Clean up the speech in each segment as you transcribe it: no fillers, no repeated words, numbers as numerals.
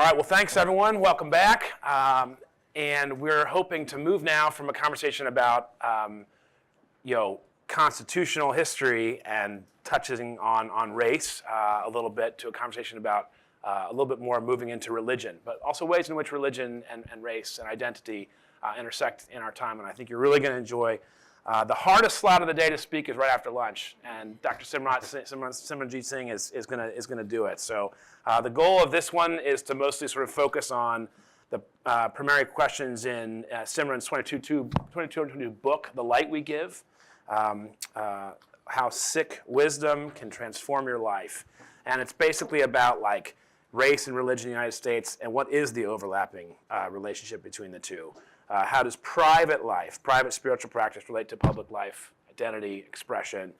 All right, well, thanks, everyone. Welcome back. And we're hoping to move now from a conversation about, constitutional history and touching on race a little bit to a conversation about a little bit more moving into religion, but also ways in which religion and race and identity intersect in our time. And I think you're really going to enjoy the hardest slot of the day to speak is right after lunch, and Dr. Simranjeet Singh is going to do it. So the goal of this one is to mostly sort of focus on the primary questions in Simran's 22 book, The Light We Give, how sick wisdom can transform your life. And it's basically about like race and religion in the United States and what is the overlapping relationship between the two. How does private life, private spiritual practice relate to public life, identity, expression?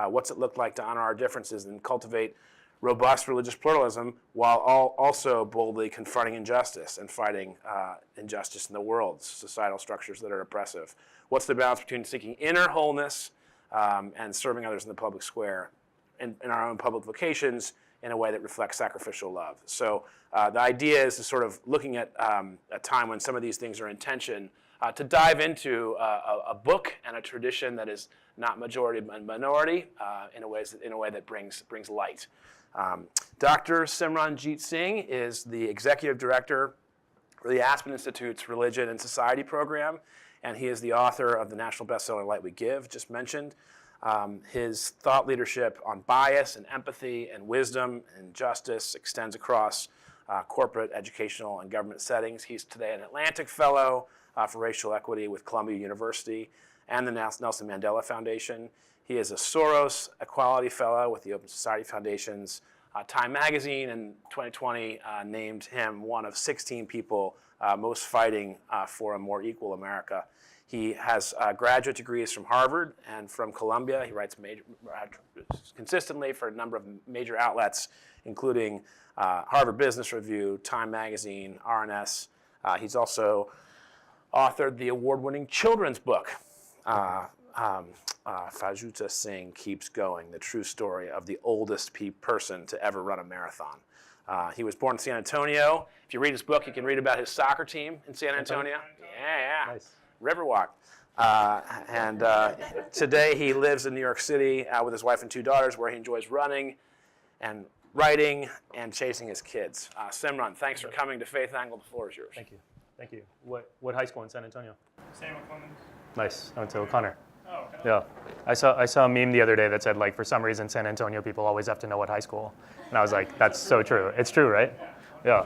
What's it look like to honor our differences and cultivate robust religious pluralism while also boldly confronting injustice and fighting injustice in the world, societal structures that are oppressive? What's the balance between seeking inner wholeness and serving others in the public square in our own public vocations in a way that reflects sacrificial love? So the idea is to sort of looking at a time when some of these things are in tension, to dive into a book and a tradition that is not majority and minority in a way that brings light. Dr. Simranjeet Singh is the executive director for the Aspen Institute's Religion and Society program, and he is the author of the national bestseller Light We Give, just mentioned. His thought leadership on bias and empathy and wisdom and justice extends across corporate, educational, and government settings. He's today an Atlantic Fellow for Racial Equity with Columbia University and the Nelson Mandela Foundation. He is a Soros Equality Fellow with the Open Society Foundation's Time Magazine in 2020 named him one of 16 people most fighting for a more equal America. He has graduate degrees from Harvard and from Columbia. He writes consistently for a number of major outlets, including Harvard Business Review, Time Magazine, RNS. He's also authored the award-winning children's book, Fajuta Singh Keeps Going, the true story of the oldest person to ever run a marathon. He was born in San Antonio. If you read his book, you can read about his soccer team in San Antonio. Yeah. Nice. Riverwalk. Today he lives in New York City with his wife and 2 daughters, where he enjoys running and writing and chasing his kids. Simran, thanks for coming to Faith Angle. The floor is yours. Thank you. What high school in San Antonio? Samuel Clemens. Nice. I went to O'Connor. Oh, okay. Yeah. I saw a meme the other day that said, like, for some reason San Antonio people always have to know what high school. And I was like, that's so true. It's true, right? Yeah.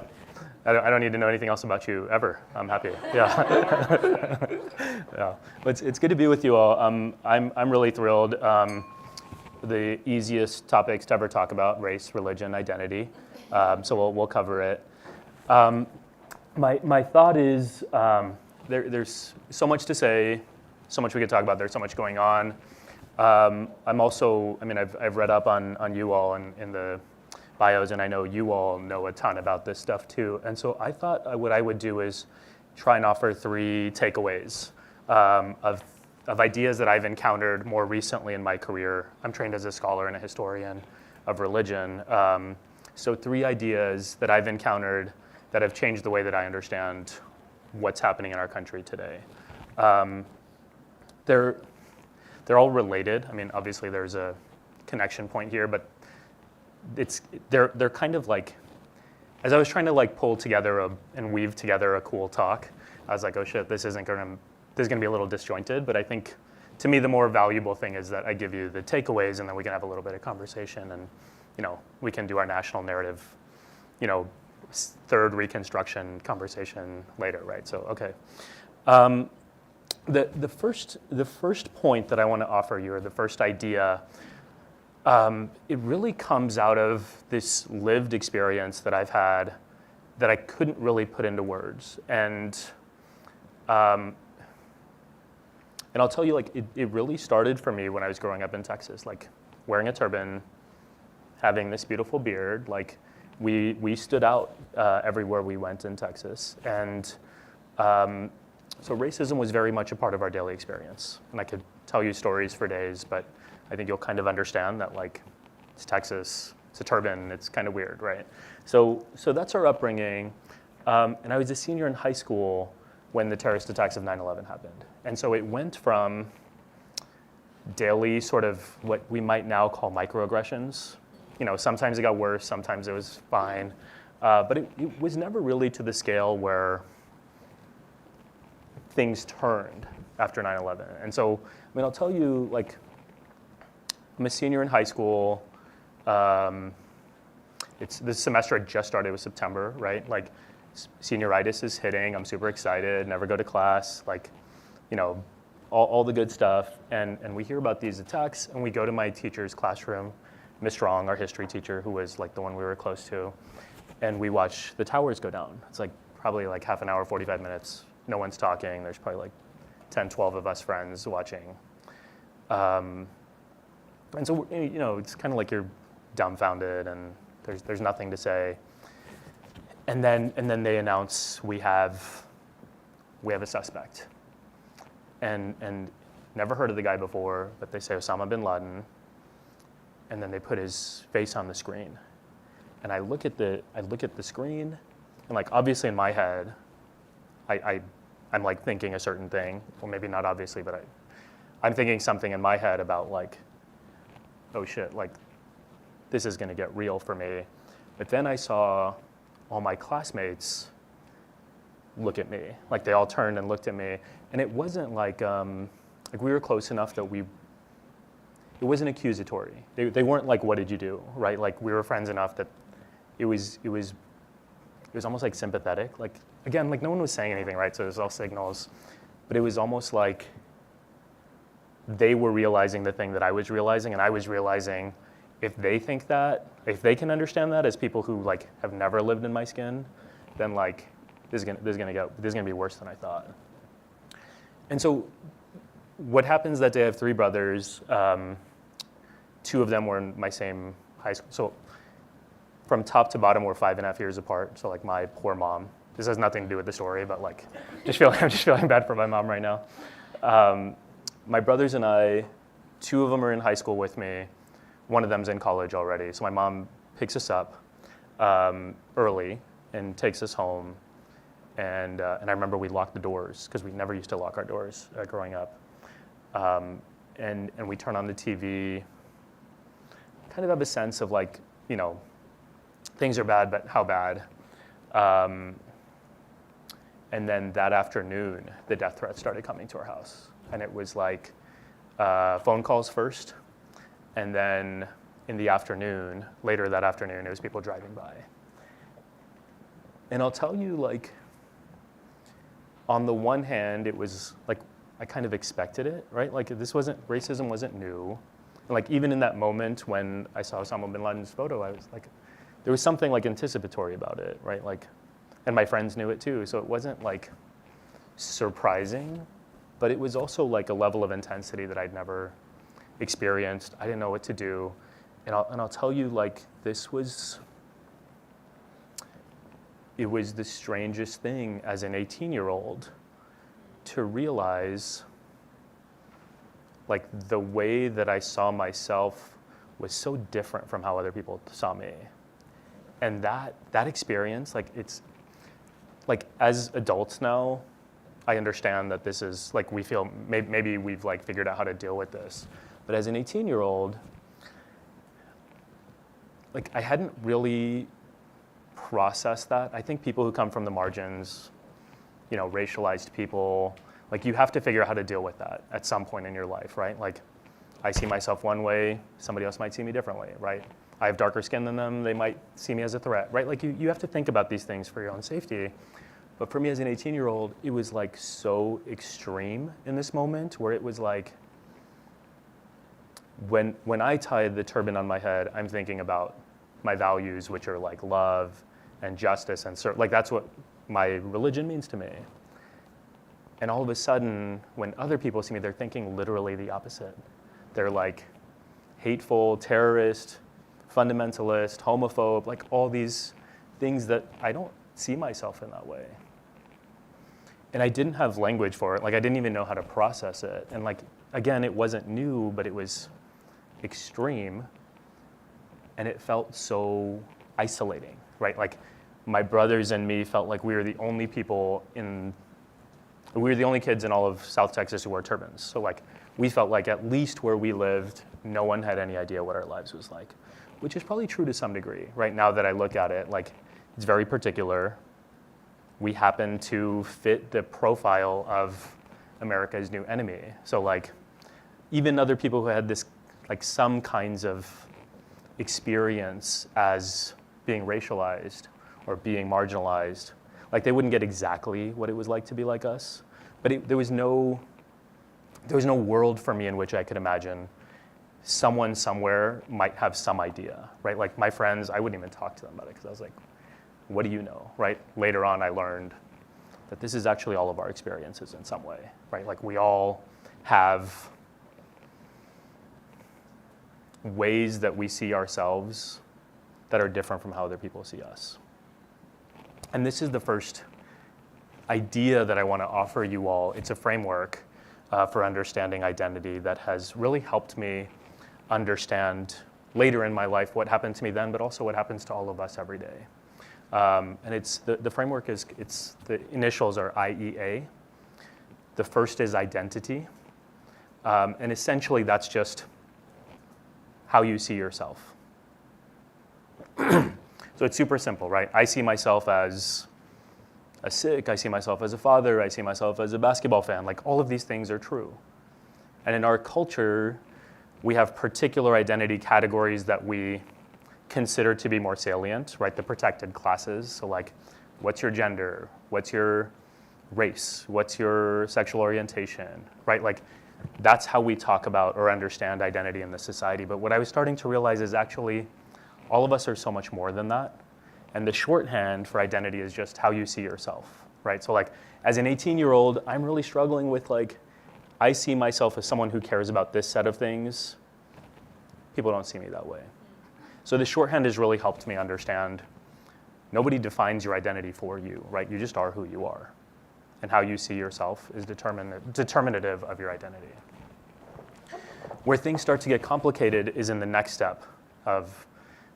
I don't need to know anything else about you ever. I'm happy. Yeah. Yeah. But it's good to be with you all. I'm really thrilled. The easiest topics to ever talk about: race, religion, identity. So we'll cover it. My thought is there's so much to say, so much we could talk about. There's so much going on. I've read up on you all in the bios, and I know you all know a ton about this stuff too. And so I thought what I would do is try and offer 3 takeaways of ideas that I've encountered more recently in my career. I'm trained as a scholar and a historian of religion. So 3 ideas that I've encountered that have changed the way that I understand what's happening in our country today. They're all related. I mean, obviously there's a connection point here, but they're kind of like, as I was trying to like pull together and weave together a cool talk, I was like, oh shit, this is gonna be a little disjointed. But I think, to me, the more valuable thing is that I give you the takeaways, and then we can have a little bit of conversation, and we can do our national narrative, third Reconstruction conversation later, right? So okay. The first point that I want to offer you, or the first idea, it really comes out of this lived experience that I've had that I couldn't really put into words. And I'll tell you, like, it really started for me when I was growing up in Texas, like wearing a turban, having this beautiful beard. Like, we stood out everywhere we went in Texas. And so racism was very much a part of our daily experience. And I could tell you stories for days, but I think you'll kind of understand that, like, it's Texas, it's a turban, it's kind of weird, right? So that's our upbringing. And I was a senior in high school when the terrorist attacks of 9/11 happened. And so it went from daily sort of what we might now call microaggressions. Sometimes it got worse, sometimes it was fine. But it was never really to the scale where things turned after 9/11. And so, I'll tell you, I'm a senior in high school. This semester had just started, it was September, right? Senioritis is hitting, I'm super excited, never go to class, all the good stuff. And we hear about these attacks, and we go to my teacher's classroom, Miss Strong, our history teacher, who was the one we were close to, and we watch the towers go down. It's probably half an hour, 45 minutes, no one's talking, there's probably 10, 12 of us friends watching. And so, it's kind of you're dumbfounded, and there's nothing to say. And then they announce we have a suspect. And never heard of the guy before, but they say Osama bin Laden. And then they put his face on the screen. And I look at the screen, and obviously in my head, I'm thinking a certain thing. Well, maybe not obviously, but I'm thinking something in my head about oh shit, this is gonna get real for me. But then I saw all my classmates look at me. They all turned and looked at me. And it wasn't we were close enough that it wasn't accusatory. They weren't what did you do, right? We were friends enough that it was almost sympathetic. Again, no one was saying anything, right? So it was all signals. But it was almost they were realizing the thing that I was realizing, and I was realizing if they think that, if they can understand that as people who have never lived in my skin, then this is gonna be worse than I thought. And so what happens that day, I have three brothers. Two of them were in my same high school. So from top to bottom, we're 5.5 years apart. So my poor mom. This has nothing to do with the story, but I'm just feeling bad for my mom right now. My brothers and I, two of them are in high school with me. One of them's in college already. So my mom picks us up early and takes us home. And I remember we locked the doors because we never used to lock our doors growing up. And we turn on the TV, kind of have a sense of things are bad, but how bad? And then that afternoon, the death threats started coming to our house. And it was phone calls first. And then in the afternoon, later that afternoon, it was people driving by. And I'll tell you, on the one hand, it was I kind of expected it, right? Racism wasn't new. And even in that moment when I saw Osama bin Laden's photo, I was there was something anticipatory about it, right? And my friends knew it too. So it wasn't surprising, but it was also a level of intensity that I'd never experienced. I didn't know what to do. And I'll tell you, it was the strangest thing as an 18-year-old to realize the way that I saw myself was so different from how other people saw me. And that experience, it's as adults now, I understand that this is we feel maybe we've figured out how to deal with this. But as an 18-year-old, I hadn't really processed that. I think people who come from the margins, racialized people, you have to figure out how to deal with that at some point in your life, right? I see myself one way, somebody else might see me differently, right? I have darker skin than them, they might see me as a threat, right? You have to think about these things for your own safety. But for me as an 18-year-old, it was so extreme in this moment where it was when I tie the turban on my head, I'm thinking about my values, which are love and justice and that's what my religion means to me. And all of a sudden, when other people see me, they're thinking literally the opposite. They're hateful, terrorist, fundamentalist, homophobe, all these things that I don't see myself in that way. And I didn't have language for it. I didn't even know how to process it. And again, it wasn't new, but it was extreme. And it felt so isolating, right? my brothers and me felt like we were the only kids in all of South Texas who wore turbans. So like, we felt like at least where we lived, no one had any idea what our lives was like, which is probably true to some degree. Right now that I look at it, like, it's very particular. We happen to fit the profile of America's new enemy. So like, even other people who had this, like some kinds of experience as being racialized or being marginalized, like they wouldn't get exactly what it was like to be like us, but there was no world for me in which I could imagine someone somewhere might have some idea, right? Like my friends, I wouldn't even talk to them about it because I was like, what do you know, right? Later on, I learned that this is actually all of our experiences in some way, right? Like we all have ways that we see ourselves that are different from how other people see us. And this is the first idea that I want to offer you all. It's a framework for understanding identity that has really helped me understand later in my life what happened to me then, but also what happens to all of us every day. And it's the framework is, the initials are IEA. The first is identity. And essentially that's just how you see yourself. So it's super simple, right? I see myself as a Sikh, I see myself as a father, I see myself as a basketball fan. Like all of these things are true. And in our culture, we have particular identity categories that we consider to be more salient, right? The protected classes. So like, what's your gender? What's your race? What's your sexual orientation, right? Like, that's how we talk about or understand identity in the society. But what I was starting to realize is actually all of us are so much more than that. And the shorthand for identity is just how you see yourself, right? So like, as an 18-year-old, I'm really struggling with like, I see myself as someone who cares about this set of things. People don't see me that way. So the shorthand has really helped me understand nobody defines your identity for you, right? You just are who you are. And how you see yourself is determinative of your identity. Where things start to get complicated is in the next step of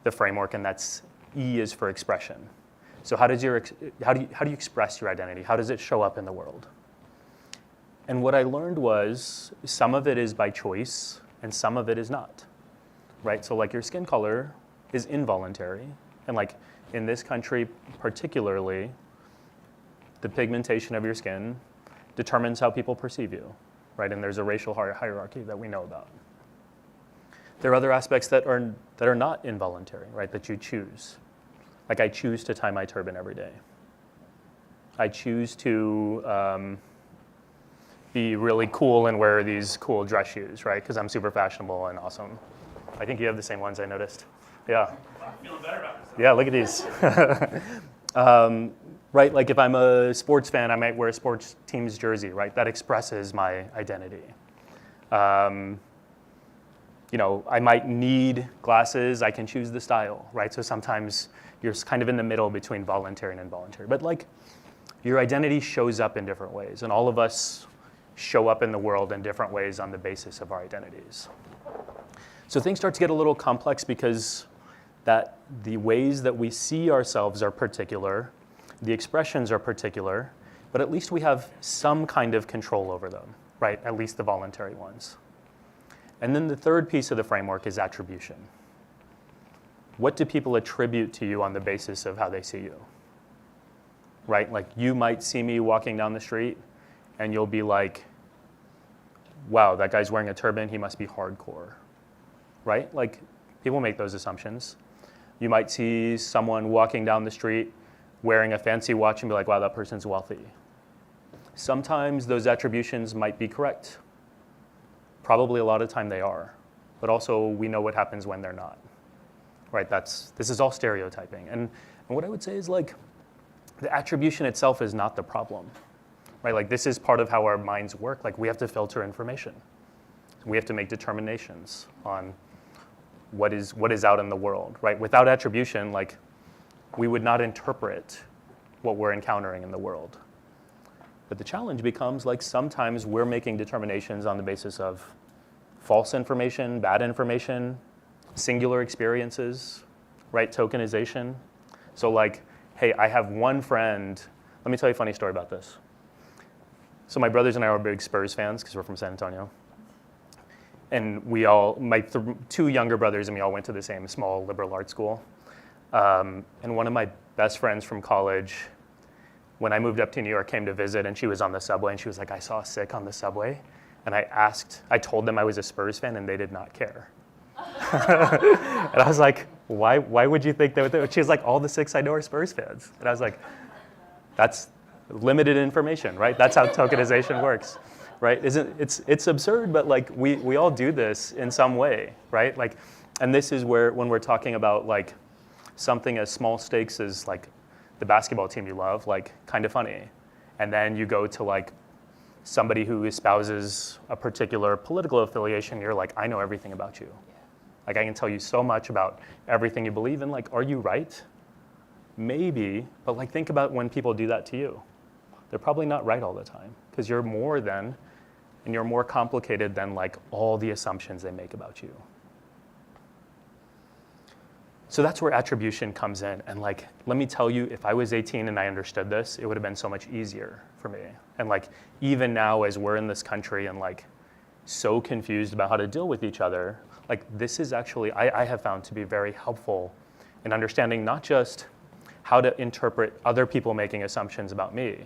the framework, and that's E is for expression. So how do you express your identity? How does it show up in the world? And what I learned was some of it is by choice and some of it is not, right? So like your skin color is involuntary, and like in this country particularly, the pigmentation of your skin determines how people perceive you, right? And there's a racial hierarchy that we know about. There are other aspects that are not involuntary, right? That you choose. Like I choose to tie my turban every day. I choose to be really cool and wear these cool dress shoes, right? Because I'm super fashionable and awesome. I think you have the same ones I noticed. Yeah. I'm feeling better about this. Yeah, look at these. Right, like if I'm a sports fan, I might wear a sports team's jersey, right? That expresses my identity. You know, I might need glasses, I can choose the style, right? So sometimes you're kind of in the middle between voluntary and involuntary. But like, your identity shows up in different ways, and all of us show up in the world in different ways on the basis of our identities. So things start to get a little complex because that the ways that we see ourselves are particular, the expressions are particular, but at least we have some kind of control over them, right? At least the voluntary ones. And then the third piece of the framework is attribution. What do people attribute to you on the basis of how they see you? Right? Like you might see me walking down the street and you'll be like, wow, that guy's wearing a turban, he must be hardcore, right? Like people make those assumptions. You might see someone walking down the street wearing a fancy watch and be like, wow, that person's wealthy. Sometimes those attributions might be correct. Probably a lot of time they are, but also we know what happens when they're not, right? This is all stereotyping. And what I would say is like, the attribution itself is not the problem, right? Like this is part of how our minds work. Like we have to filter information. We have to make determinations on what is out in the world, right? Without attribution, like we would not interpret what we're encountering in the world. But the challenge becomes like sometimes we're making determinations on the basis of false information, bad information, singular experiences, right? Tokenization. So like, hey, I have one friend. Let me tell you a funny story about this. So my brothers and I are big Spurs fans because we're from San Antonio. And we all, my two younger brothers and me all went to the same small liberal arts school. And one of my best friends from college, when I moved up to New York, came to visit, and she was on the subway, and she was like, I saw a Sikh on the subway. And I told them I was a Spurs fan, and they did not care. And I was like, why would you think that? She was like, all the Sikhs I know are Spurs fans. And I was like, that's limited information, right? That's how tokenization works, right? It's absurd, but like we all do this in some way, right? Like, and this is where, when we're talking about like something as small stakes as like the basketball team you love, like kind of funny. And then you go to like somebody who espouses a particular political affiliation, you're like, I know everything about you. Like I can tell you so much about everything you believe in. Like, are you right? Maybe, but like think about when people do that to you. They're probably not right all the time because you're more than, and you're more complicated than like all the assumptions they make about you. So that's where attribution comes in. And like, let me tell you, if I was 18 and I understood this, it would have been so much easier for me. And like, even now as we're in this country and like so confused about how to deal with each other, like this is actually, I have found to be very helpful in understanding not just how to interpret other people making assumptions about me,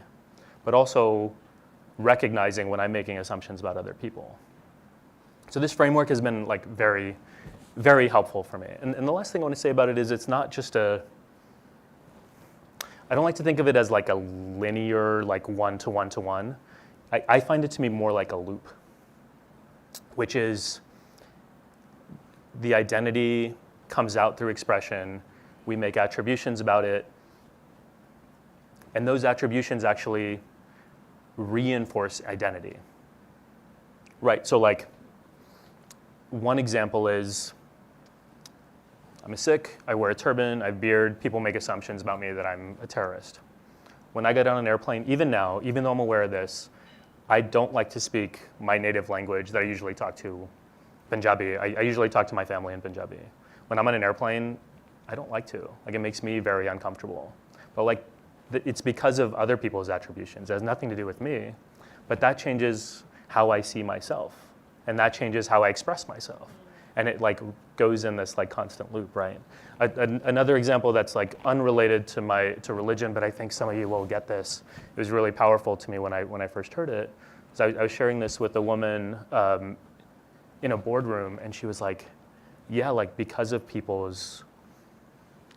but also recognizing when I'm making assumptions about other people. So this framework has been like very, very helpful for me. And the last thing I want to say about it is it's not just I don't like to think of it as like a linear, like one-to-one to one. I find it to be more like a loop, which is the identity comes out through expression, we make attributions about it, and those attributions actually reinforce identity. Right, so like one example is I'm a Sikh, I wear a turban, I have a beard, people make assumptions about me that I'm a terrorist. When I get on an airplane, even now, even though I'm aware of this, I don't like to speak my native language that I usually talk to, Punjabi. I usually talk to my family in Punjabi. When I'm on an airplane, I don't like to. Like it makes me very uncomfortable. But like it's because of other people's attributions. It has nothing to do with me, but that changes how I see myself, and that changes how I express myself. And it like goes in this like constant loop, right? Another example that's like unrelated to religion, but I think some of you will get this. It was really powerful to me when I first heard it. So I was sharing this with a woman in a boardroom, and she was like, yeah, like because of people's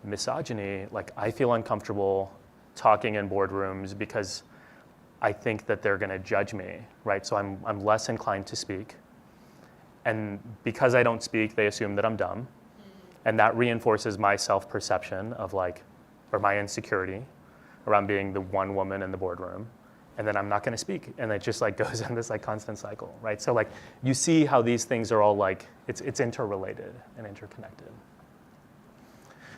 misogyny, like I feel uncomfortable talking in boardrooms because I think that they're gonna judge me, right? So I'm less inclined to speak. And because I don't speak, they assume that I'm dumb. And that reinforces my self-perception of like, or my insecurity around being the one woman in the boardroom. And then I'm not gonna speak. And it just like goes in this like constant cycle, right? So like you see how these things are all like, it's interrelated and interconnected.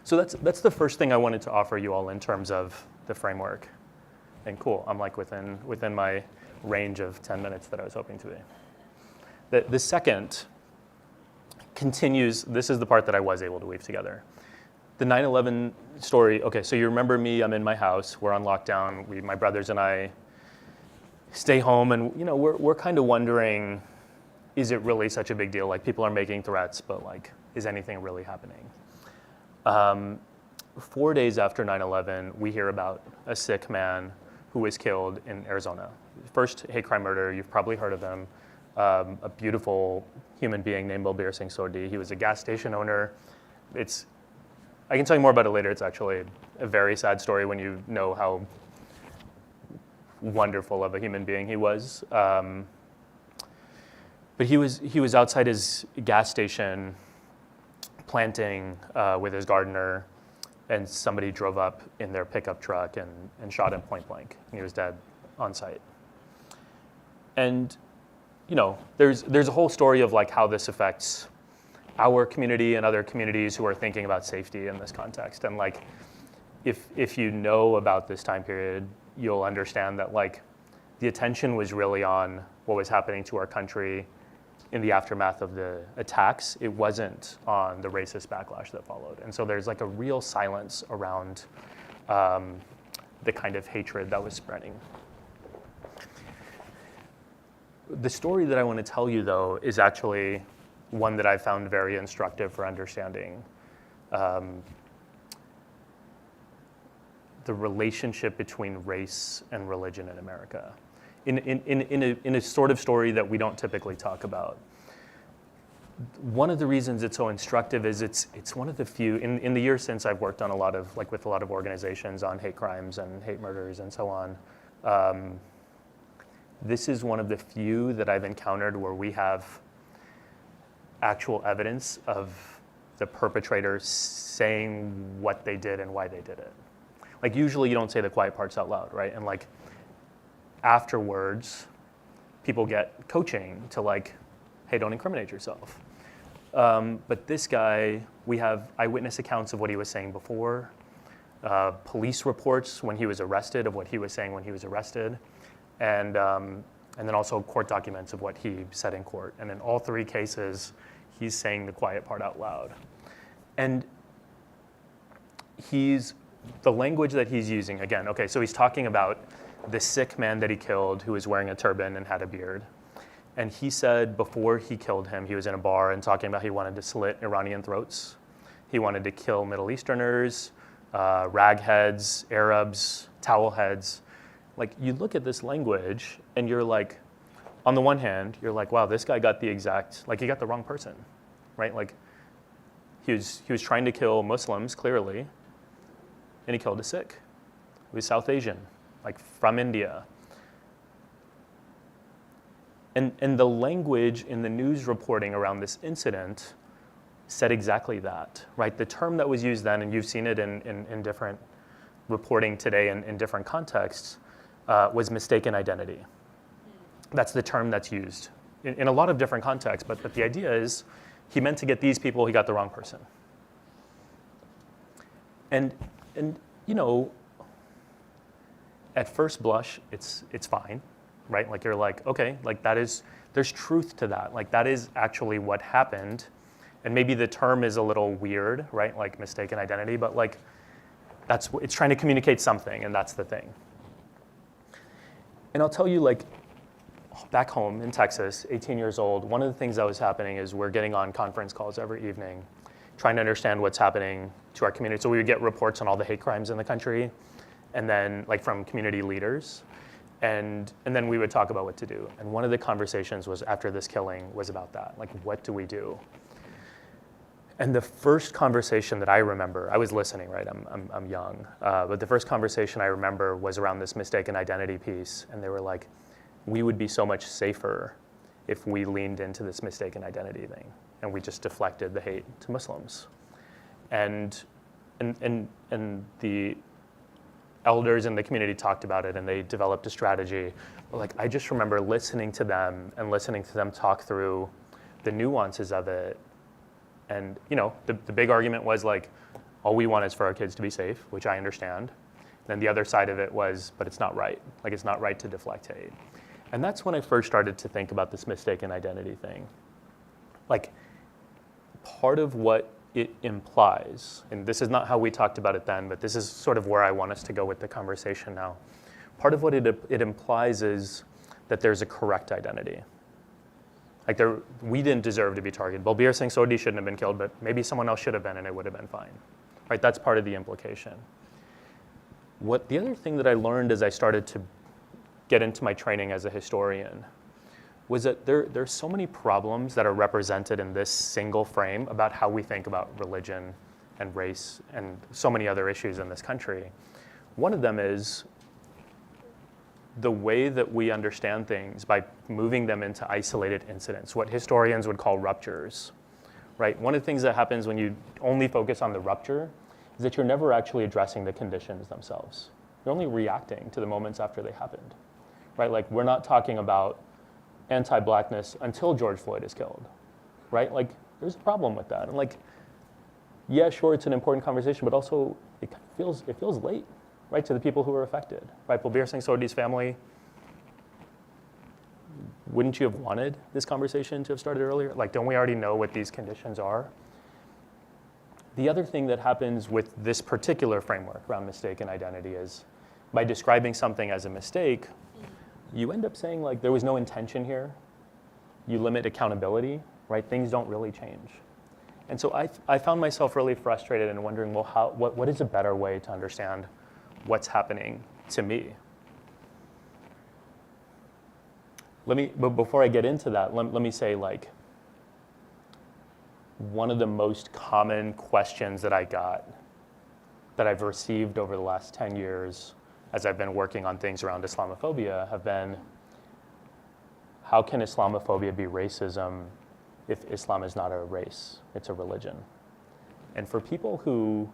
So that's the first thing I wanted to offer you all in terms of the framework. And cool, I'm like within my range of 10 minutes that I was hoping to be. The second continues, this is the part that I was able to weave together. The 9/11 story, okay, so you remember me, I'm in my house, we're on lockdown, my brothers and I stay home, and you know, we're kind of wondering, is it really such a big deal? Like people are making threats, but like, is anything really happening? 4 days after 9/11, we hear about a Sikh man who was killed in Arizona. First hate crime murder, you've probably heard of him. A beautiful human being named Balbir Singh Sodhi. He was a gas station owner. I can tell you more about it later. It's actually a very sad story when you know how wonderful of a human being he was. But he was outside his gas station planting with his gardener, and somebody drove up in their pickup truck and shot him point blank. He was dead on site. And you know, there's a whole story of like how this affects our community and other communities who are thinking about safety in this context. And like, if you know about this time period, you'll understand that like the attention was really on what was happening to our country in the aftermath of the attacks. It wasn't on the racist backlash that followed. And so there's like a real silence around the kind of hatred that was spreading. The story that I want to tell you, though, is actually one that I found very instructive for understanding the relationship between race and religion in America, in a sort of story that we don't typically talk about. One of the reasons it's so instructive is it's one of the few, in the years since I've worked on a lot of, like with a lot of organizations on hate crimes and hate murders and so on, this is one of the few that I've encountered where we have actual evidence of the perpetrator saying what they did and why they did it. Like usually you don't say the quiet parts out loud, right? And like afterwards, people get coaching to like, hey, don't incriminate yourself. But this guy, we have eyewitness accounts of what he was saying before, police reports when he was arrested of what he was saying when he was arrested, and then also court documents of what he said in court. And in all three cases, he's saying the quiet part out loud. And the language that he's using, again, okay, so he's talking about the sick man that he killed who was wearing a turban and had a beard. And he said before he killed him, he was in a bar and talking about he wanted to slit Iranian throats. He wanted to kill Middle Easterners, ragheads, Arabs, towel heads. Like you look at this language and you're like, on the one hand, you're like, wow, this guy got the exact, like he got the wrong person, right? Like he was trying to kill Muslims, clearly, and he killed a Sikh. He was South Asian, like from India. And the language in the news reporting around this incident said exactly that, right? The term that was used then, and you've seen it in different reporting today in different contexts, was mistaken identity. That's the term that's used in a lot of different contexts, but the idea is he meant to get these people, he got the wrong person. And you know, at first blush, it's fine. Right? Like you're like, okay, like there's truth to that. Like that is actually what happened. And maybe the term is a little weird, right? Like mistaken identity, but like it's trying to communicate something, and that's the thing. And I'll tell you, like back home in Texas, 18 years old, one of the things that was happening is we're getting on conference calls every evening, trying to understand what's happening to our community. So we would get reports on all the hate crimes in the country, and then like from community leaders. And then we would talk about what to do. And one of the conversations was after this killing was about that. Like, what do we do? And the first conversation that I remember, I was listening, right? I'm young. But the first conversation I remember was around this mistaken identity piece. And they were like, we would be so much safer if we leaned into this mistaken identity thing. And we just deflected the hate to Muslims. And the elders in the community talked about it, and they developed a strategy. But like I just remember listening to them talk through the nuances of it. And you know, the big argument was like, all we want is for our kids to be safe, which I understand. Then the other side of it was, but it's not right. Like it's not right to deflect hate. And that's when I first started to think about this mistaken identity thing. Like part of what it implies, and this is not how we talked about it then, but this is sort of where I want us to go with the conversation now. Part of what it implies is that there's a correct identity. Like we didn't deserve to be targeted. Balbir Singh Sodhi shouldn't have been killed, but maybe someone else should have been and it would have been fine. Right? That's part of the implication. The other thing that I learned as I started to get into my training as a historian was that there's so many problems that are represented in this single frame about how we think about religion and race and so many other issues in this country. One of them is the way that we understand things by moving them into isolated incidents, what historians would call ruptures, right? One of the things that happens when you only focus on the rupture is that you're never actually addressing the conditions themselves. You're only reacting to the moments after they happened, right? Like we're not talking about anti-blackness until George Floyd is killed, right? Like there's a problem with that. And like, yeah, sure, it's an important conversation, but also it feels late, right, to the people who are affected, right? Balbir Singh Sodhi's family, wouldn't you have wanted this conversation to have started earlier? Like, don't we already know what these conditions are? The other thing that happens with this particular framework around mistaken identity is by describing something as a mistake, you end up saying like there was no intention here. You limit accountability, right? Things don't really change. And so I found myself really frustrated and wondering, well, what is a better way to understand what's happening to me? But before I get into that, let me say like, one of the most common questions that I got, that I've received over the last 10 years as I've been working on things around Islamophobia have been, how can Islamophobia be racism if Islam is not a race, it's a religion? And for people who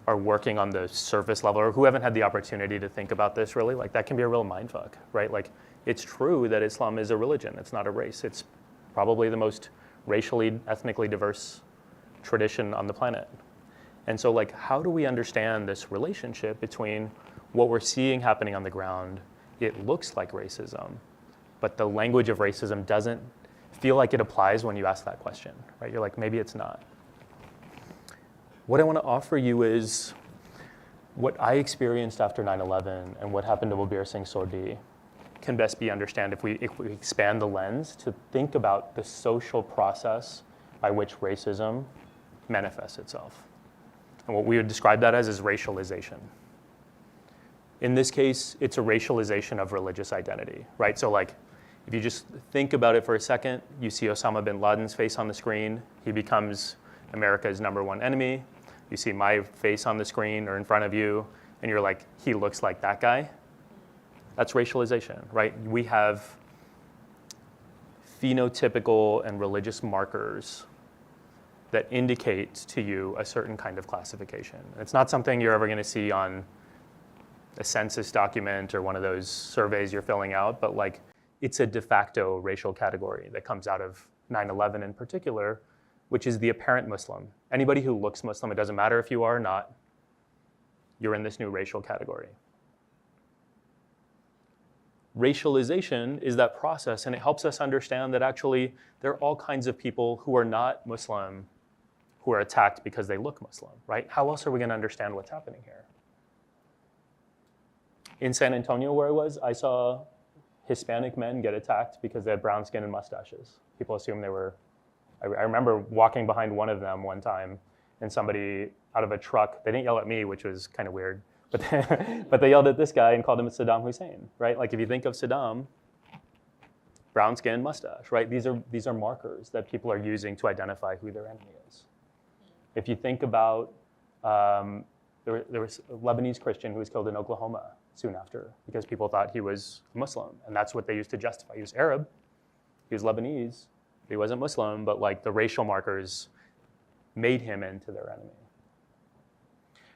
are working on the surface level or who haven't had the opportunity to think about this really, like that can be a real mindfuck, right? Like it's true that Islam is a religion, it's not a race. It's probably the most racially, ethnically diverse tradition on the planet. And so like, how do we understand this relationship between what we're seeing happening on the ground? It looks like racism, but the language of racism doesn't feel like it applies when you ask that question, right? You're like, maybe it's not. What I want to offer you is what I experienced after 9/11 and what happened to Balbir Singh Sodhi can best be understood if we expand the lens to think about the social process by which racism manifests itself. And what we would describe that as is racialization. In this case, it's a racialization of religious identity, right? So like, if you just think about it for a second, you see Osama bin Laden's face on the screen. He becomes America's #1 enemy. You see my face on the screen or in front of you, and you're like, he looks like that guy. That's racialization, right? We have phenotypical and religious markers that indicate to you a certain kind of classification. It's not something you're ever going to see on a census document or one of those surveys you're filling out, but like it's a de facto racial category that comes out of 9/11 in particular, which is the apparent Muslim. Anybody who looks Muslim, it doesn't matter if you are or not, you're in this new racial category. Racialization is that process, and it helps us understand that actually there are all kinds of people who are not Muslim who are attacked because they look Muslim, right? How else are we going to understand what's happening here? In San Antonio, where I was, I saw Hispanic men get attacked because they had brown skin and mustaches. People assumed they were, I remember walking behind one of them one time, and somebody out of a truck, they didn't yell at me, which was kind of weird, but they yelled at this guy and called him Saddam Hussein, right? Like if you think of Saddam, brown skin, mustache, right? These are markers that people are using to identify who their enemy is. If you think about, there was a Lebanese Christian who was killed in Oklahoma soon after because people thought he was Muslim, and that's what they used to justify. He was Arab, he was Lebanese, he wasn't Muslim, but like the racial markers made him into their enemy.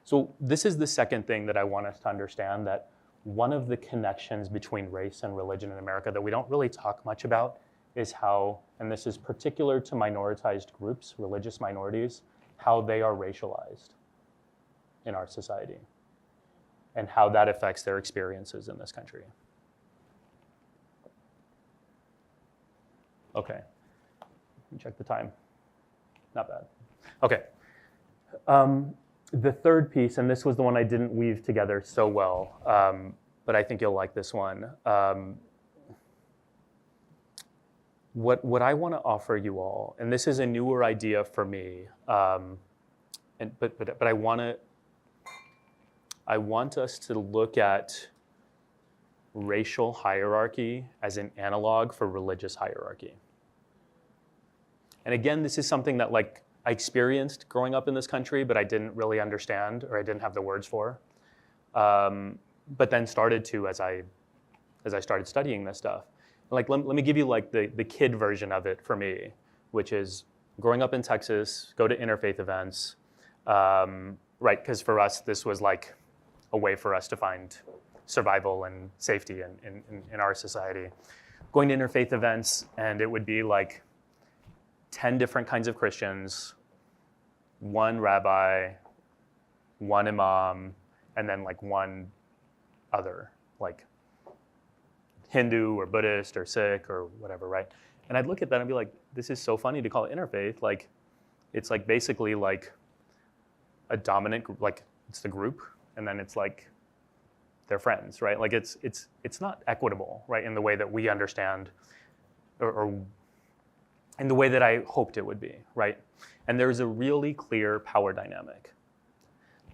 So this is the second thing that I want us to understand, that one of the connections between race and religion in America that we don't really talk much about is how, and this is particular to minoritized groups, religious minorities, how they are racialized in our society and how that affects their experiences in this country. Okay, let me check the time. Not bad. Okay. The third piece, and this was the one I didn't weave together so well, but I think you'll like this one. What I want to offer you all, and this is a newer idea for me, but I want us to look at racial hierarchy as an analog for religious hierarchy. And again, this is something that like I experienced growing up in this country, but I didn't really understand, or I didn't have the words for. But then started to as I started studying this stuff. Like let me give you like the kid version of it for me, which is growing up in Texas, go to interfaith events, right? Because for us, this was like a way for us to find survival and safety in our society. Going to interfaith events, and it would be like 10 different kinds of Christians, one rabbi, one imam, and then like one other, like Hindu or Buddhist or Sikh or whatever, right? And I'd look at that and be like, this is so funny to call it interfaith. Like, it's like basically like a dominant group, like it's the group, and then it's like their friends, right? Like it's not equitable, right, in the way that we understand, or in the way that I hoped it would be, right? And there's a really clear power dynamic.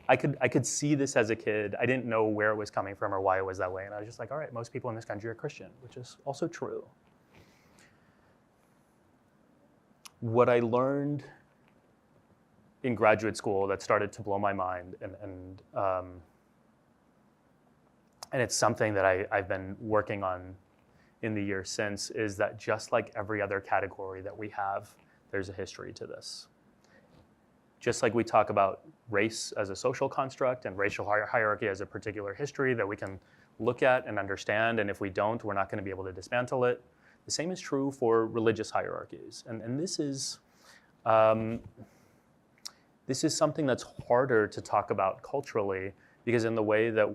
I could see this as a kid. I didn't know where it was coming from or why it was that way, and I was just like, all right, most people in this country are Christian, which is also true. What I learned in graduate school that started to blow my mind, and it's something that I've been working on in the years since, is that just like every other category that we have, there's a history to this. Just like we talk about race as a social construct and racial hierarchy as a particular history that we can look at and understand, and if we don't, we're not going to be able to dismantle it. The same is true for religious hierarchies. And this is something that's harder to talk about culturally, because in the way that,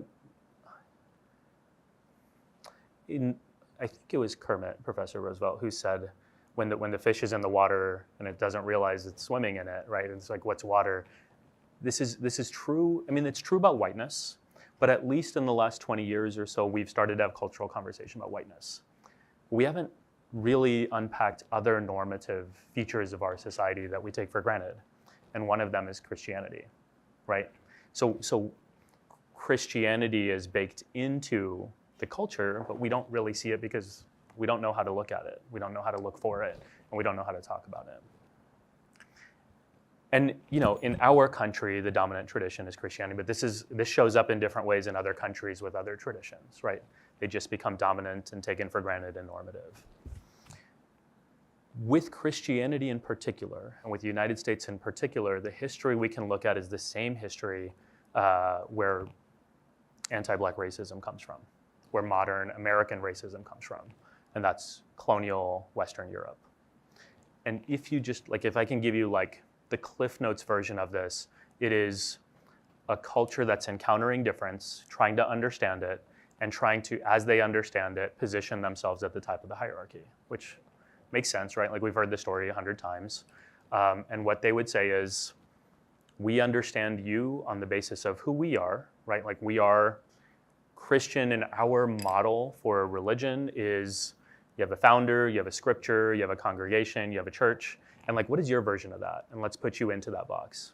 I think it was Kermit, Professor Roosevelt, who said, when the fish is in the water and it doesn't realize it's swimming in it, right? It's like, what's water? This is true. I mean, it's true about whiteness, but at least in the last 20 years or so, we've started to have cultural conversation about whiteness. We haven't really unpacked other normative features of our society that we take for granted, and one of them is Christianity, right? So Christianity is baked into the culture, but we don't really see it because we don't know how to look at it. We don't know how to look for it, and we don't know how to talk about it. And in our country, the dominant tradition is Christianity, but this shows up in different ways in other countries with other traditions, right? They just become dominant and taken for granted and normative. With Christianity in particular, and with the United States in particular, the history we can look at is the same history where anti-Black racism comes from, where modern American racism comes from, and that's colonial Western Europe. And if I can give you like the Cliff Notes version of this, it is a culture that's encountering difference, trying to understand it, and trying to, as they understand it, position themselves at the top of the hierarchy, which makes sense, right? Like, we've heard the story 100 times. And what they would say is, we understand you on the basis of who we are, right? Like, we are Christian, and our model for religion is, you have a founder, you have a scripture, you have a congregation, you have a church, and like, what is your version of that? And let's put you into that box.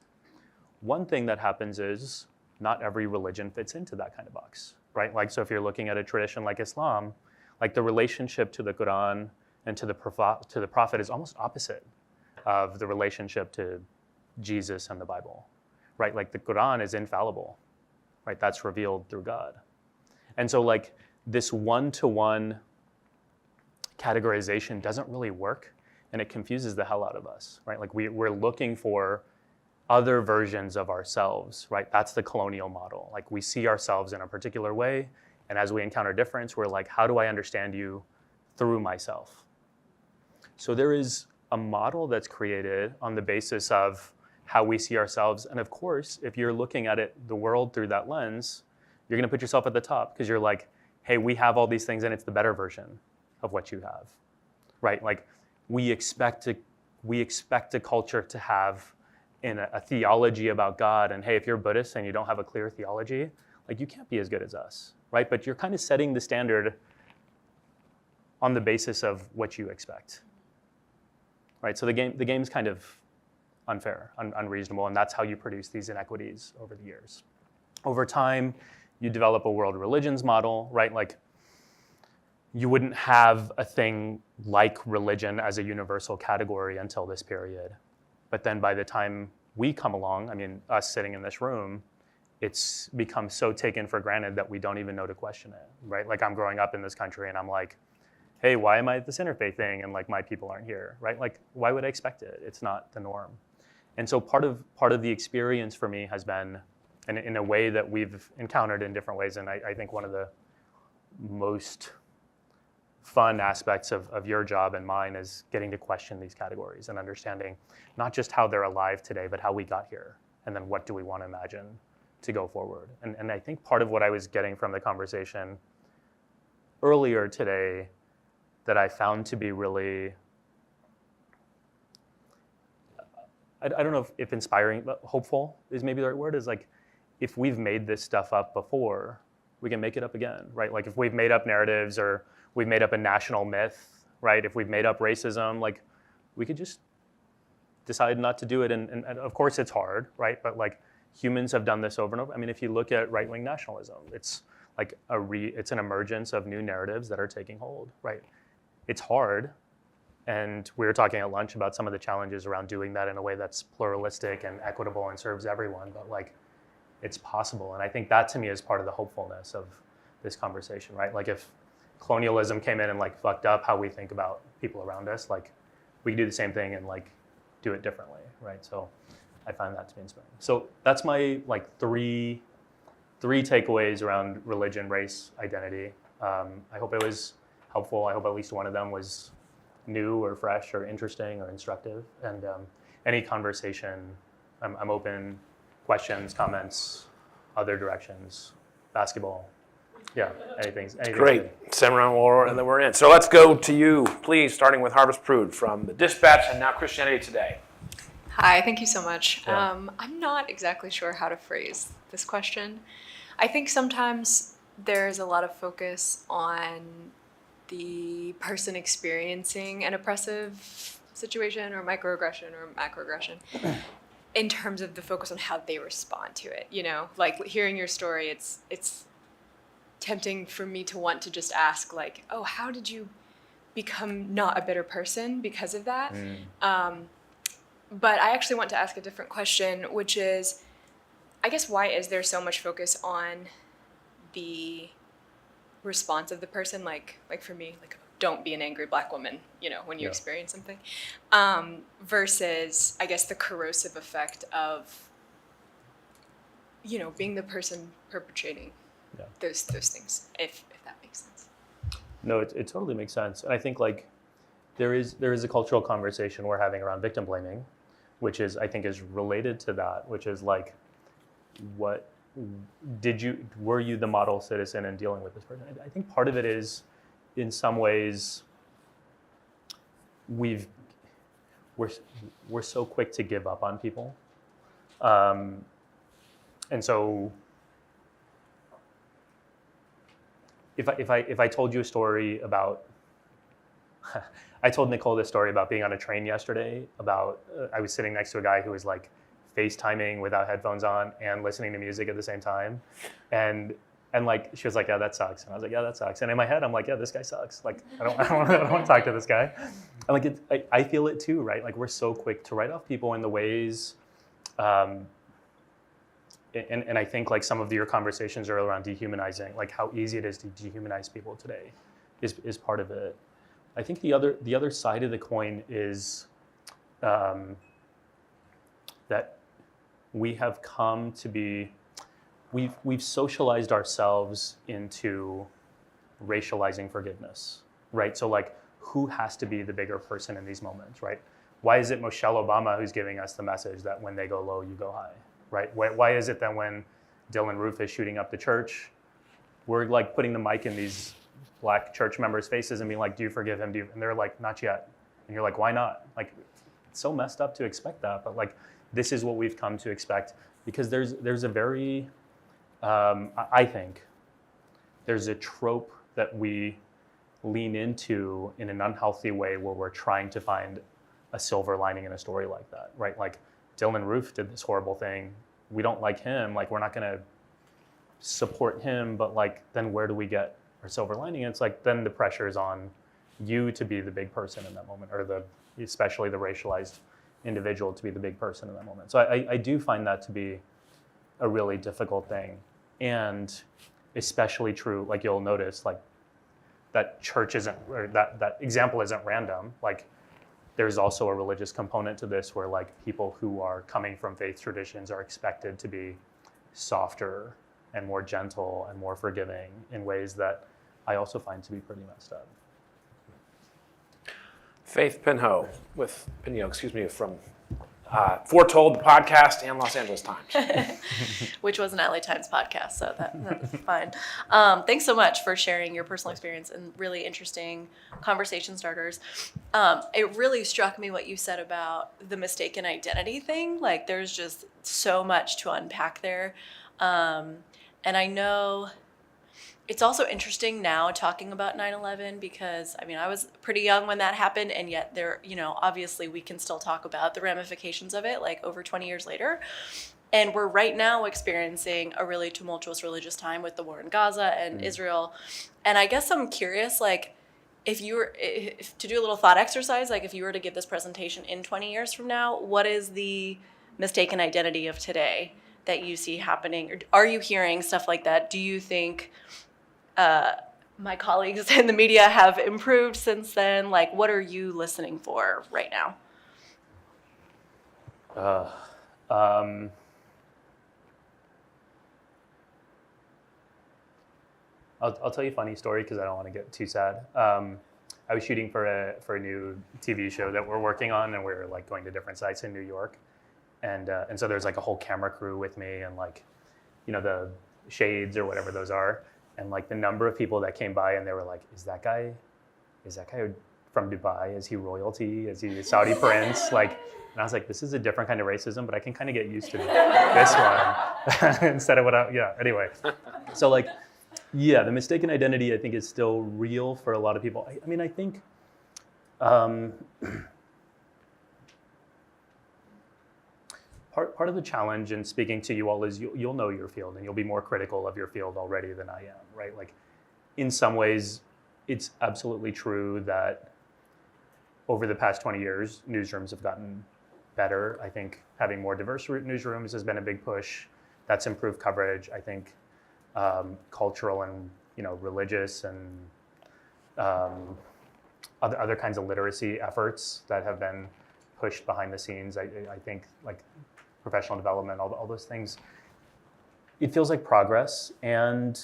One thing that happens is not every religion fits into that kind of box, right? Like, so if you're looking at a tradition like Islam, like the relationship to the Quran and to the prophet is almost opposite of the relationship to Jesus and the Bible, right? Like, the Quran is infallible, right? That's revealed through God. And so like, this one-to-one categorization doesn't really work, and it confuses the hell out of us, right? Like, we're looking for other versions of ourselves, right? That's the colonial model. Like, we see ourselves in a particular way, and as we encounter difference, we're like, how do I understand you through myself? So there is a model that's created on the basis of how we see ourselves, and of course, if you're looking at the world through that lens, you're gonna put yourself at the top, because you're like, hey, we have all these things, and it's the better version of what you have, right? Like, we expect a culture to have a theology about God, and hey, if you're Buddhist and you don't have a clear theology, like, you can't be as good as us, right? But you're kind of setting the standard on the basis of what you expect, right? So the game's kind of unfair, unreasonable, and that's how you produce these inequities over the years. Over time, you develop a world religions model, right? Like, you wouldn't have a thing like religion as a universal category until this period. But then by the time we come along, I mean, us sitting in this room, it's become so taken for granted that we don't even know to question it, right? Like, I'm growing up in this country and I'm like, hey, why am I at this interfaith thing and like my people aren't here, right? Like, why would I expect it? It's not the norm. And so part of the experience for me has been, and in a way that we've encountered in different ways, and I think one of the most fun aspects of your job and mine is getting to question these categories and understanding not just how they're alive today, but how we got here, and then what do we want to imagine to go forward. And I think part of what I was getting from the conversation earlier today that I found to be really I don't know if inspiring, but hopeful is maybe the right word, is like, if we've made this stuff up before, we can make it up again, right? Like if we've made up narratives or we've made up a national myth, right? If we've made up racism, like we could just decide not to do it. And of course it's hard, right? But like humans have done this over and over. I mean, if you look at right-wing nationalism, it's like it's an emergence of new narratives that are taking hold, right? It's hard. And we were talking at lunch about some of the challenges around doing that in a way that's pluralistic and equitable and serves everyone, but like it's possible. And I think that to me is part of the hopefulness of this conversation, right? Like if colonialism came in and like fucked up how we think about people around us, like we could do the same thing and like do it differently, right? So I find that to be inspiring. So that's my like three takeaways around religion, race, identity. I hope it was helpful. I hope at least one of them was new or fresh or interesting or instructive. And any conversation, I'm open, questions, comments, other directions, basketball. Yeah, anything. Great, Simran, and then we're in. So let's go to you, please, starting with Harvest Prude from the Dispatch and now Christianity Today. Hi, thank you so much. Yeah. I'm not exactly sure how to phrase this question. I think sometimes there's a lot of focus on the person experiencing an oppressive situation or microaggression or macroaggression in terms of the focus on how they respond to it. You know, like hearing your story, it's tempting for me to want to just ask like, oh, how did you become not a better person because of that? But I actually want to ask a different question, which is, I guess, why is there so much focus on the response of the person? Like for me, like, don't be an angry Black woman, you know, when you experience something, versus, I guess, the corrosive effect of, you know, being the person perpetrating those things, if that makes sense. No, it totally makes sense. And I think like there is a cultural conversation we're having around victim blaming, which is, I think, is related to that, which is like, were you the model citizen in dealing with this person? I think part of it is, in some ways, we're so quick to give up on people. And so if I told you a story about, I told Nicole this story about being on a train yesterday, about I was sitting next to a guy who was like FaceTiming without headphones on and listening to music at the same time. And like, she was like, yeah, that sucks. And I was like, yeah, that sucks. And in my head, I'm like, yeah, this guy sucks. Like, I don't want to talk to this guy. And like, I feel it too, right? Like we're so quick to write off people in the ways, and I think like some of your conversations are around dehumanizing, like how easy it is to dehumanize people today is part of it. I think the other side of the coin is that we have come to be, we've socialized ourselves into racializing forgiveness, right? So like, who has to be the bigger person in these moments, right? Why is it Michelle Obama who's giving us the message that when they go low, you go high, right? Why is it that when Dylan Roof is shooting up the church, we're like putting the mic in these Black church members' faces and being like, do you forgive him? And they're like, not yet. And you're like, why not? Like, it's so messed up to expect that, but like, this is what we've come to expect, because there's a very, I think, there's a trope that we lean into in an unhealthy way where we're trying to find a silver lining in a story like that, right? Like Dylan Roof did this horrible thing. We don't like him. Like, we're not gonna support him, but like, then where do we get our silver lining? And it's like, then the pressure is on you to be the big person in that moment, or especially the racialized individual to be the big person in that moment. So I do find that to be a really difficult thing. And especially true, like you'll notice, like that church isn't, or that example isn't random. Like there's also a religious component to this where like people who are coming from faith traditions are expected to be softer and more gentle and more forgiving in ways that I also find to be pretty messed up. Faith Pinho from foretold the podcast and Los Angeles Times. Which was an LA Times podcast, so that's fine. Thanks so much for sharing your personal experience and really interesting conversation starters. It really struck me what you said about the mistaken identity thing. Like, there's just so much to unpack there. And I know it's also interesting now talking about 9/11 because, I mean, I was pretty young when that happened, and yet there, obviously we can still talk about the ramifications of it, like over 20 years later. And we're right now experiencing a really tumultuous religious time with the war in Gaza and Israel. And I guess I'm curious, like, if to do a little thought exercise, like if you were to give this presentation in 20 years from now, what is the mistaken identity of today that you see happening? Or are you hearing stuff like that? Do you think my colleagues in the media have improved since then? Like, what are you listening for right now? I'll tell you a funny story because I don't want to get too sad. I was shooting for a new TV show that we're working on, and we're like going to different sites in New York, and so there's like a whole camera crew with me, and like, the shades or whatever those are. And like the number of people that came by and they were like, is that guy from Dubai? Is he royalty? Is he a Saudi prince? Like, and I was like, this is a different kind of racism, but I can kind of get used to this one instead of anyway. So like, yeah, the mistaken identity I think is still real for a lot of people. I mean, I think, Part of the challenge in speaking to you all is you'll know your field and you'll be more critical of your field already than I am, right? Like, in some ways, it's absolutely true that over the past 20 years, newsrooms have gotten better. I think having more diverse newsrooms has been a big push. That's improved coverage. I think cultural and religious and other kinds of literacy efforts that have been pushed behind the scenes. I think like professional development, all those things. It feels like progress, and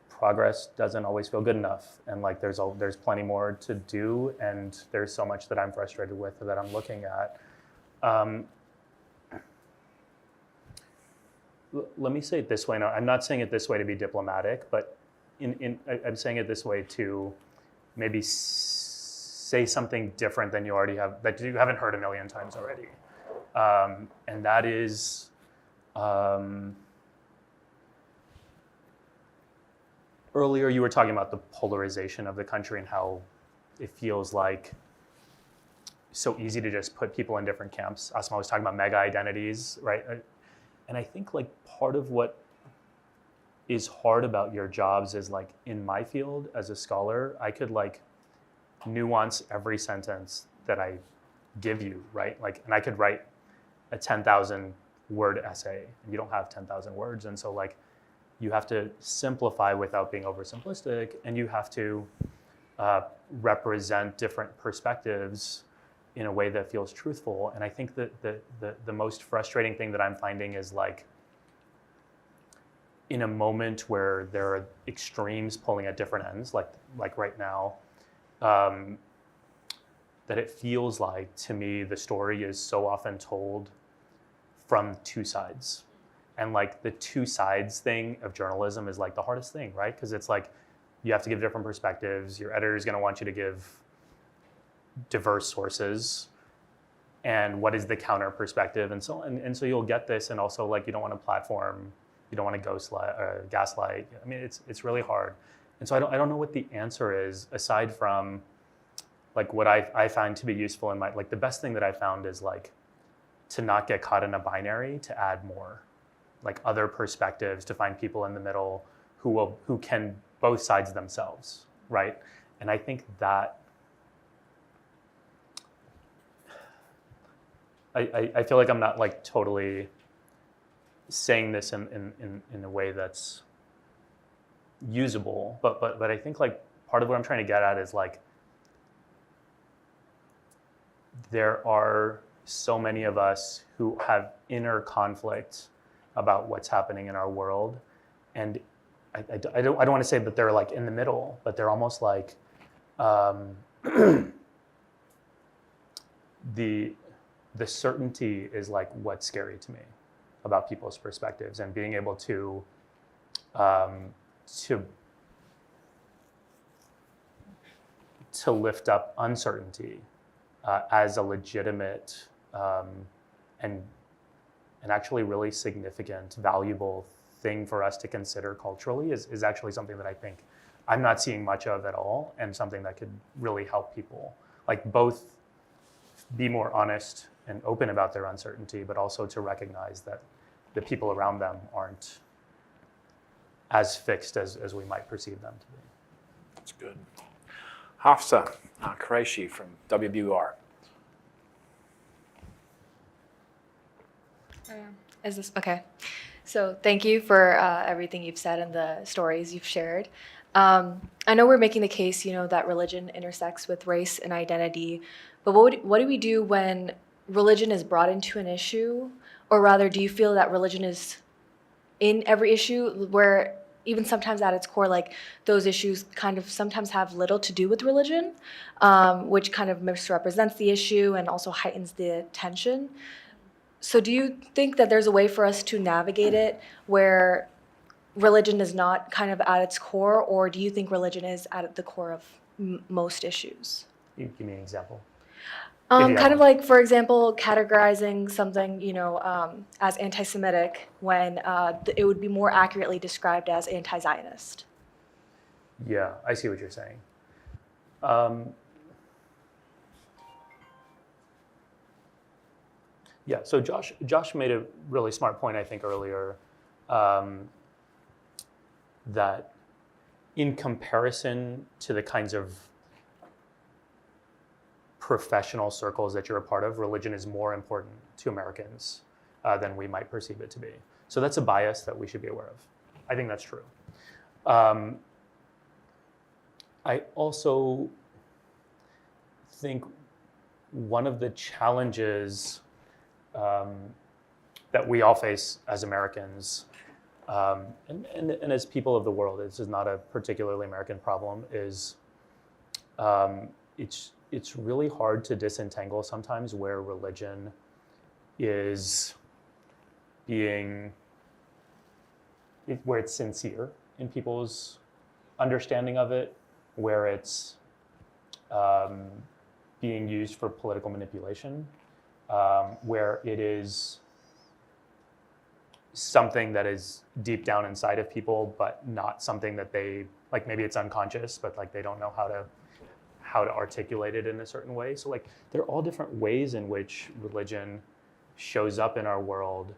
progress doesn't always feel good enough. And like there's plenty more to do, and there's so much that I'm frustrated with that I'm looking at. Let me say it this way. Now, I'm not saying it this way to be diplomatic, but I'm saying it this way to maybe say something different than you already have, that you haven't heard a million times already. And that is, earlier you were talking about the polarization of the country and how it feels like so easy to just put people in different camps. Asma was talking about mega identities, right? And I think like part of what is hard about your jobs is like in my field as a scholar, I could like nuance every sentence that I give you, right? Like, and I could write a 10,000 word essay, and you don't have 10,000 words. And so like, you have to simplify without being oversimplistic, and you have to represent different perspectives in a way that feels truthful. And I think that the most frustrating thing that I'm finding is like, in a moment where there are extremes pulling at different ends, like right now, that it feels like, to me, the story is so often told from two sides. And like the two sides thing of journalism is like the hardest thing, right? Because it's like, you have to give different perspectives. Your editor is gonna want you to give diverse sources. And what is the counter perspective? And so you'll get this, and also like, you don't want to platform, you don't want to gaslight. I mean, it's really hard. And so I don't know what the answer is, aside from like what I find to be useful in my, like the best thing that I found is like to not get caught in a binary, to add more, like other perspectives, to find people in the middle who can both sides themselves, right? And I think that I feel like I'm not like totally saying this in a way that's usable, but I think like part of what I'm trying to get at is like, there are so many of us who have inner conflict about what's happening in our world, and I don't want to say that they're like in the middle, but they're almost like the certainty is like what's scary to me about people's perspectives, and being able to to lift up uncertainty as a legitimate and actually really significant, valuable thing for us to consider culturally is actually something that I think I'm not seeing much of at all, and something that could really help people, like both be more honest and open about their uncertainty, but also to recognize that the people around them aren't as fixed as we might perceive them to be. That's good. Hafsa Qureshi from WBUR. Is this okay? So thank you for everything you've said and the stories you've shared. I know we're making the case, that religion intersects with race and identity, but what do we do when religion is brought into an issue? Or rather, do you feel that religion is in every issue, where even sometimes at its core, like those issues kind of sometimes have little to do with religion, which kind of misrepresents the issue and also heightens the tension? So do you think that there's a way for us to navigate it where religion is not kind of at its core, or do you think religion is at the core of most issues? Give me an example. Kind of like, for example, categorizing something, as anti-Semitic when it would be more accurately described as anti-Zionist. Yeah, I see what you're saying. Yeah, so Josh made a really smart point, I think, earlier, that in comparison to the kinds of professional circles that you're a part of, religion is more important to Americans than we might perceive it to be. So that's a bias that we should be aware of. I think that's true. I also think one of the challenges that we all face as Americans, and as people of the world, this is not a particularly American problem, is it's really hard to disentangle sometimes where religion is where it's sincere in people's understanding of it, where it's being used for political manipulation, where it is something that is deep down inside of people, but not something that they, like, maybe it's unconscious, but like they don't know how to articulate it in a certain way. So like there are all different ways in which religion shows up in our world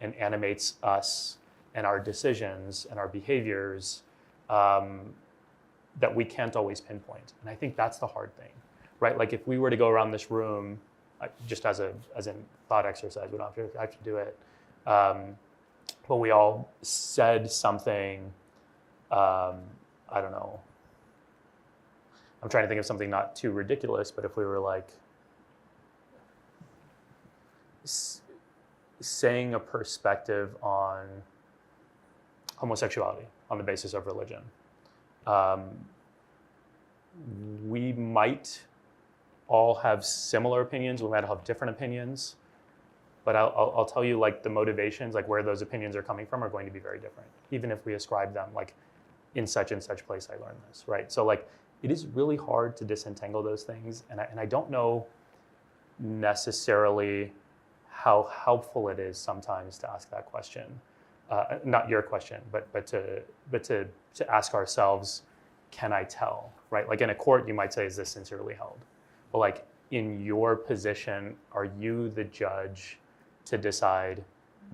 and animates us and our decisions and our behaviors that we can't always pinpoint. And I think that's the hard thing, right? Like if we were to go around this room, just as a thought exercise, we don't have to actually do it, but we all said something, I don't know, I'm trying to think of something not too ridiculous, but if we were like saying a perspective on homosexuality on the basis of religion, we might all have similar opinions, we might have different opinions, but I'll tell you, like, the motivations, like where those opinions are coming from, are going to be very different, even if we ascribe them, like, in such and such place I learned this, right? So like, it is really hard to disentangle those things, and I don't know necessarily how helpful it is sometimes to ask that question, not your question, but to ask ourselves, can I tell, right? Like in a court, you might say, is this sincerely held? But like in your position, are you the judge to decide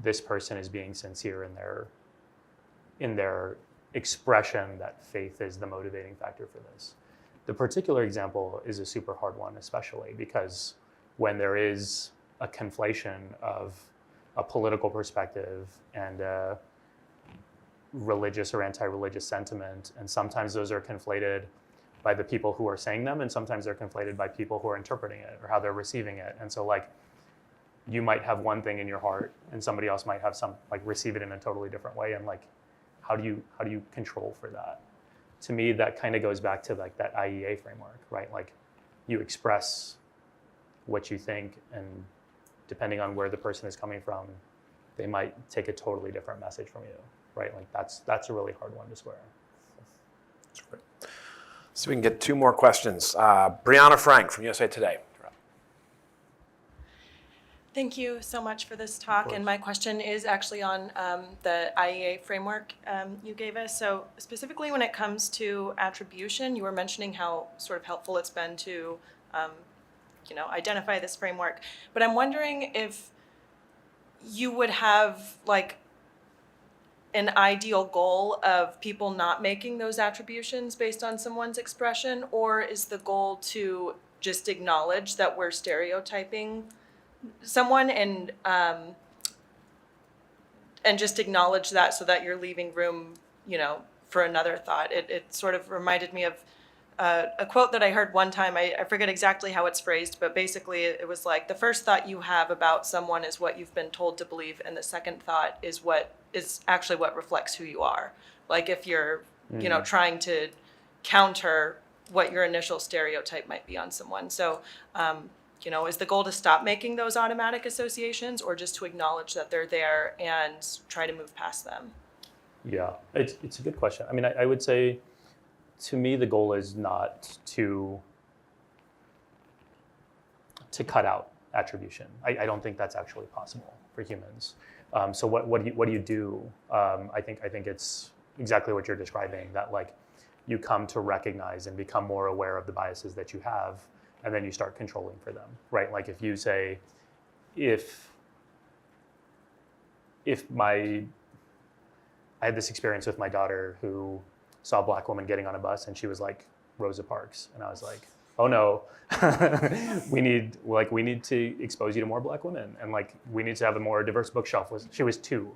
this person is being sincere in their expression that faith is the motivating factor for this? The particular example is a super hard one, especially because when there is a conflation of a political perspective and a religious or anti-religious sentiment, and sometimes those are conflated by the people who are saying them, and sometimes they're conflated by people who are interpreting it or how they're receiving it. And so like, you might have one thing in your heart and somebody else might have receive it in a totally different way, and like, how do you control for that? To me, that kind of goes back to like that IEA framework, right? Like, you express what you think, and depending on where the person is coming from, they might take a totally different message from you, right? Like that's a really hard one to square. So we can get 2 more questions. Brianna Frank from USA Today. Thank you so much for this talk. And my question is actually on the IEA framework you gave us. So specifically when it comes to attribution, you were mentioning how sort of helpful it's been to identify this framework. But I'm wondering if you would have like an ideal goal of people not making those attributions based on someone's expression, or is the goal to just acknowledge that we're stereotyping someone and just acknowledge that so that you're leaving room, for another thought. It sort of reminded me of a quote that I heard one time. I forget exactly how it's phrased, but basically it was like, the first thought you have about someone is what you've been told to believe, and the second thought is what is actually what reflects who you are. Like if you're, trying to counter what your initial stereotype might be on someone. So, is the goal to stop making those automatic associations, or just to acknowledge that they're there and try to move past them? Yeah, it's a good question. I mean, I would say, to me, the goal is not to cut out attribution. I don't think that's actually possible for humans. So what do you do? I think it's exactly what you're describing, that like you come to recognize and become more aware of the biases that you have, and then you start controlling for them, right? Like if you say, I had this experience with my daughter who saw a Black woman getting on a bus and she was like Rosa Parks, and I was like, oh no, we need to expose you to more Black women, and like we need to have a more diverse bookshelf. She was 2,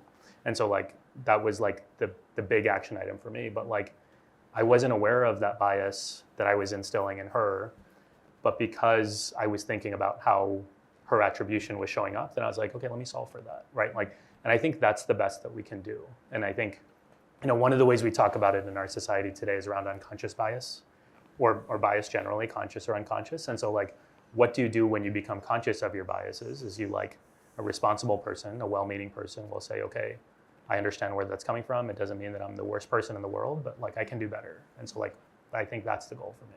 and so like that was like the big action item for me. But like I wasn't aware of that bias that I was instilling in her, but because I was thinking about how her attribution was showing up, then I was like, okay, let me solve for that, right? Like, and I think that's the best that we can do. And I think, one of the ways we talk about it in our society today is around unconscious bias, or bias generally, conscious or unconscious. And so like, what do you do when you become conscious of your biases? Is you like a responsible person, a well-meaning person will say, okay, I understand where that's coming from. It doesn't mean that I'm the worst person in the world, but like I can do better. And so like, I think that's the goal for me.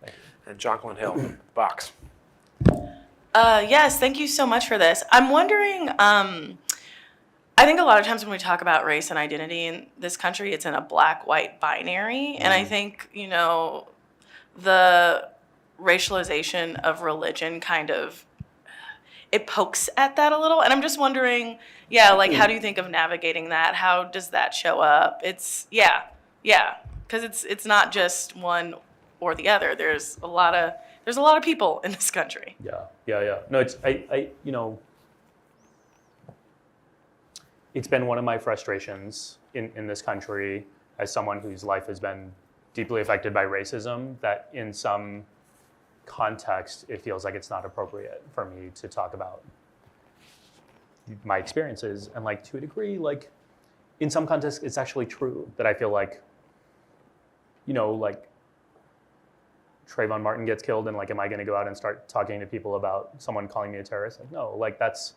Thank you. And Jacqueline Hill, Box. Yes, thank you so much for this. I'm wondering, I think a lot of times when we talk about race and identity in this country, it's in a black-white binary. And I think, the racialization of religion kind of, it pokes at that a little. And I'm just wondering, like, how do you think of navigating that? How does that show up? It's, because it's not just one or the other. There's a lot of people in this country. Yeah. No, it's it's been one of my frustrations in this country as someone whose life has been deeply affected by racism, that in some context it feels like it's not appropriate for me to talk about my experiences. And like to a degree, like in some contexts it's actually true that I feel like, like Trayvon Martin gets killed, and like, am I going to go out and start talking to people about someone calling me a terrorist? Like, no, like that's,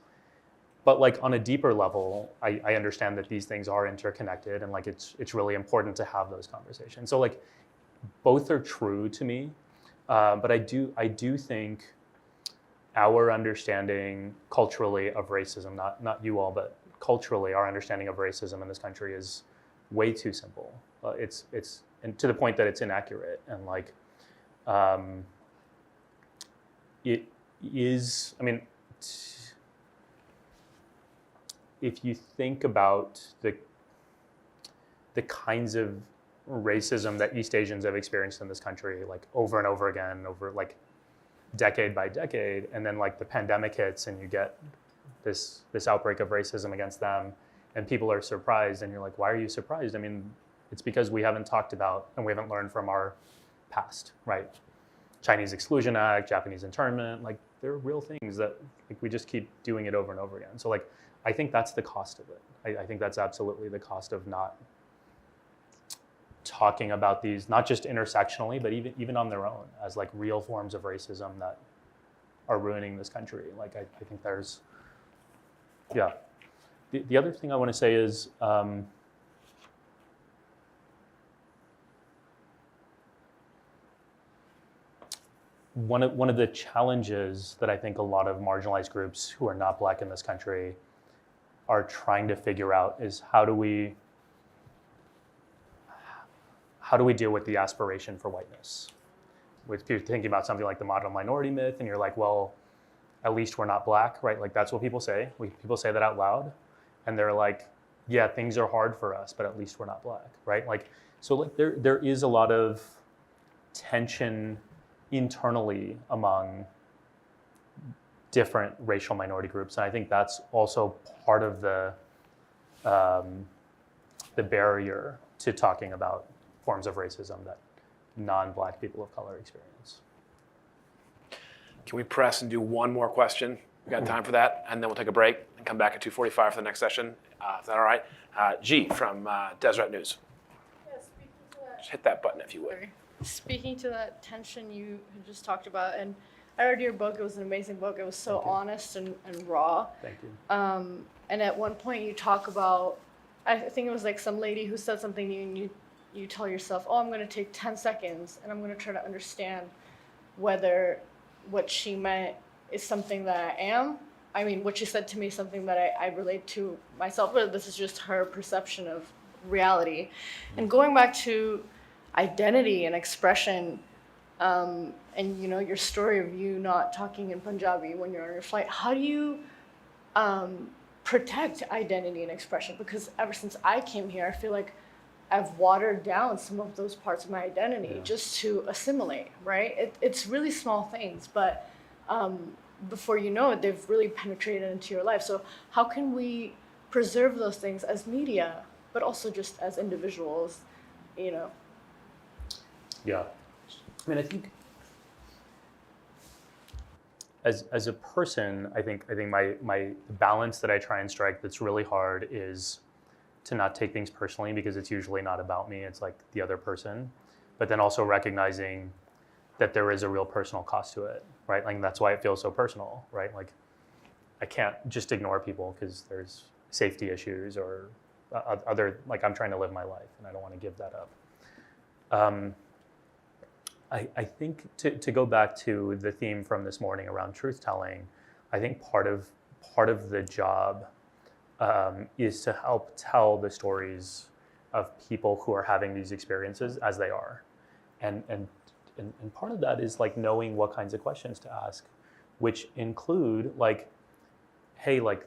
but like on a deeper level, I understand that these things are interconnected, and like it's really important to have those conversations. So like both are true to me, but I do think our understanding culturally of racism, not you all, but culturally, our understanding of racism in this country is way too simple. It's and to the point that it's inaccurate, and like it is. I mean, if you think about the kinds of racism that East Asians have experienced in this country, like over and over again, over like decade by decade, and then like the pandemic hits and you get this outbreak of racism against them, and people are surprised, and you're like, why are you surprised? I mean, it's because we haven't talked about and we haven't learned from our past, right? Chinese Exclusion Act, Japanese internment, like they're real things that like we just keep doing it over and over again. So like, I think that's the cost of it. I think that's absolutely the cost of not talking about these, not just intersectionally, but even on their own as like real forms of racism that are ruining this country. Like I think there's, yeah. The other thing I want to say is, one of the challenges that I think a lot of marginalized groups who are not Black in this country are trying to figure out is how do we deal with the aspiration for whiteness? With people thinking about something like the model minority myth, and you're like, well, at least we're not Black, right? Like that's what people say. People say that out loud, and they're like, yeah, things are hard for us, but at least we're not Black, right? Like, so like there is a lot of tension internally among different racial minority groups, and I think that's also part of the barrier to talking about forms of racism that non-Black people of color experience. Can we press and do one more question? We got time for that, and then we'll take a break and come back at 2:45 for the next session. Is that all right? G from Deseret News. Yeah, speaking to that. Just hit that button if you would. Speaking to that tension you had just talked about, and I read your book. It was an amazing book. It was so honest and raw. Thank you. And at one point you talk about, I think it was like some lady who said something to you, and you tell yourself, oh, I'm going to take 10 seconds and I'm going to try to understand whether what she meant is something that I am. I mean, what she said to me is something that I relate to myself, but this is just her perception of reality. And going back to identity and expression, and you know, your story of you not talking in Punjabi when you're on your flight, how do you protect identity and expression? Because ever since I came here, I feel like I've watered down some of those parts of my identity just to assimilate, right? It's really small things, but before you know it, they've really penetrated into your life. So how can we preserve those things as media, but also just as individuals, you know? Yeah. I mean, I think as a person, I think my balance that I try and strike that's really hard is to not take things personally, because it's usually not about me, it's like the other person. But then also recognizing that there is a real personal cost to it, right? Like that's why it feels so personal, right? Like I can't just ignore people because there's safety issues or other, like I'm trying to live my life and I don't want to give that up. I think to go back to the theme from this morning around truth telling, I think part of the job is to help tell the stories of people who are having these experiences as they are. And part of that is like knowing what kinds of questions to ask, which include like, hey, like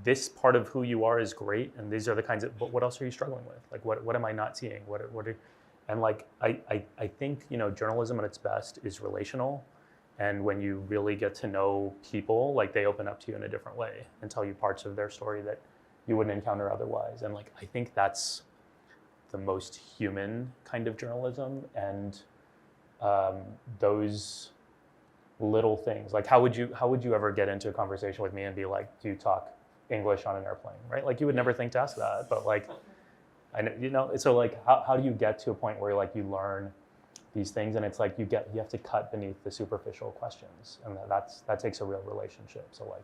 this part of who you are is great, and these are the kinds of, but what else are you struggling with? Like what am I not seeing? And like I think, you know, journalism at its best is relational. And when you really get to know people, like they open up to you in a different way and tell you parts of their story that you wouldn't encounter otherwise. And like I think that's the most human kind of journalism. And those little things, like how would you ever get into a conversation with me and be like, do you talk English on an airplane, right? Like you would never think to ask that, but like, you know, so like how do you get to a point where like you learn these things, and it's like you have to cut beneath the superficial questions, and that takes a real relationship. So like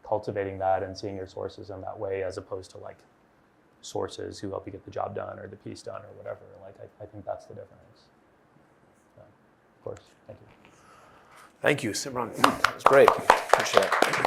cultivating that and seeing your sources in that way, as opposed to like sources who help you get the job done or the piece done or whatever. Like I think that's the difference. So, of course, thank you. Thank you, Simran. That was great. Appreciate it.